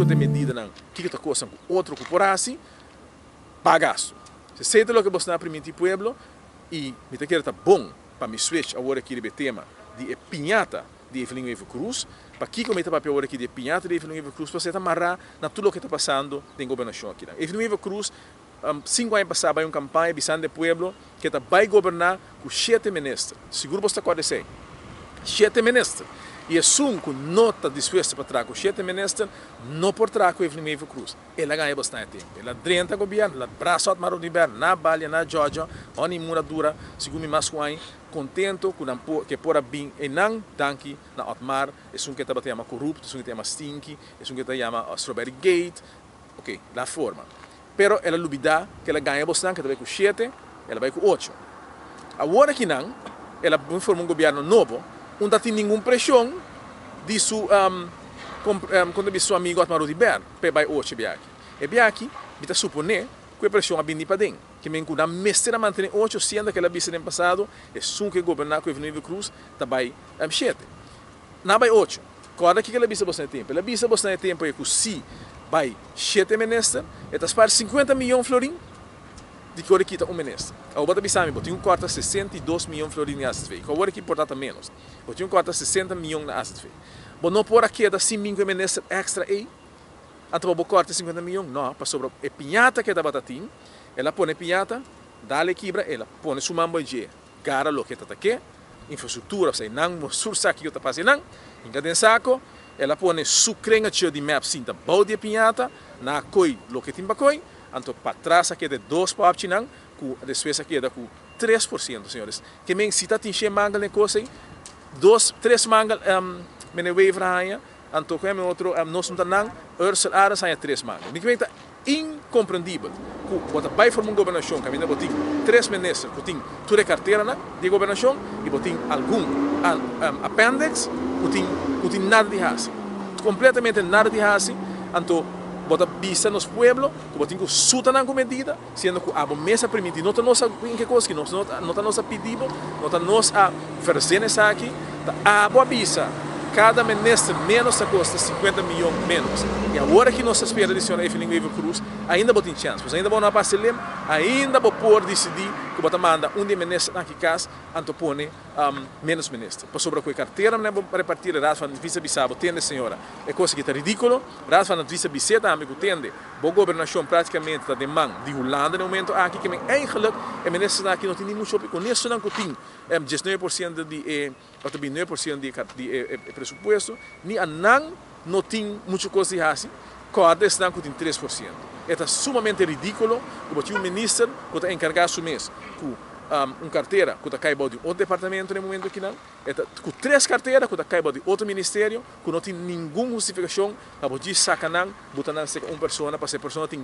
que tem medida não que está coisa com outro corporação pagaço se sente lo que você não permite pueblo e me te quer tá bom para me switch agora aqui de tema de pinhata de Evelyn Evo Cruz para que cometa papel agora aqui de pinhata de Evelyn Evo Cruz para você amarrar na tudo o que está passando na governação aqui Evelyn Evo Cruz 5 anos passados vai uma campanha visando o pueblo que vai governar com 7 ministros seguro você está acontecer 7 ministros e assume que não está disposto para trazer 7 ministros não por trazer com Evelyn Evo Cruz ela ganha bastante tempo ela drenta o governo ela braço ao mar de governo na Bahia na Georgia onde mura dura segundo mais contento que por bem e não danke na Otmar é um que está batendo corrupto é um que está stinky é um que está chama Strawberry Gate ok la forma pero ela lubida que ela ganha bastante que ela vai com 7 ela vai com 8 agora que não ela forma um governo novo não tem nenhuma pressão de quando é seu amigo Otmar Rodiber para vai 8 e biaki me supone que a pressão a bindi para dentro que me encuda mestre a manter 8 sendo que ela visse no passado é um que governar com Evelyn Evo Cruz também 7 não vai 8 quando que ela visse bastante tempo ela visse bastante tempo é que se vai 7 ministros e está para 50 milhões de florim de que quita um ministro o bota bisami botinho corta 62 milhões de florim em asset fee agora que porta menos botinho corta 60 milhões na asset fee bom não por aqui da 5 ministros extra aí então vou cortar 50 milhões não para sobre a pinhata que da batatim ela põe pinhata dá-lhe quebra ela põe sua mambo de gara lo que está aqui infraestrutura sei não sursa que eu tá fazendo não em cada saco ela põe sucrenga de map cinta balde pinhata na coi lo que tem para coi então para trás aqui de 2 para chinang com a despesa aqui da com 3% senhores que men se tá tinha mangal negócio aí 3 mangal menewave raia então com outro nós não tá não ursel ara sai 3 mangal nem que tá incompreendível que bota vai formar uma governação que ainda botin 3 ministros botin toda a carteira de governação e botin algum appendix botin nada de hasi completamente nada de hasi então bota visa nos pueblos que botin que suta com medida sendo que a mesa permite não tá nossa em que coisa que não tá nossa pedido não tá nossa oferecendo essa aqui a boa visa cada ministro menos a custa 50 milhões menos e agora que nós espera de senhora Evelyn Evo Cruz ainda botem chance mas ainda vou na passelem ainda vou por decidir que bota manda de ministro aqui casa antopone menos ministro por sobre a carteira não vou repartir ras van vice bisabo tende senhora é coisa que tá ridículo ras van vice biseta amigo tende boa governação praticamente da demanda de Holanda no momento aqui que eigenlijk é ministro aqui não tem nem muito com isso não tem 19% de ou também 9% de presupuesto ni a não tem muita coisa assim corda está com 3% é sumamente ridículo que o ministro que está encarregado do mês com carteira que está caindo de outro departamento no momento que não é com 3 carteiras que está caindo de outro ministério que não tem nenhuma justificação para poder sacar botar uma pessoa para essa pessoa tem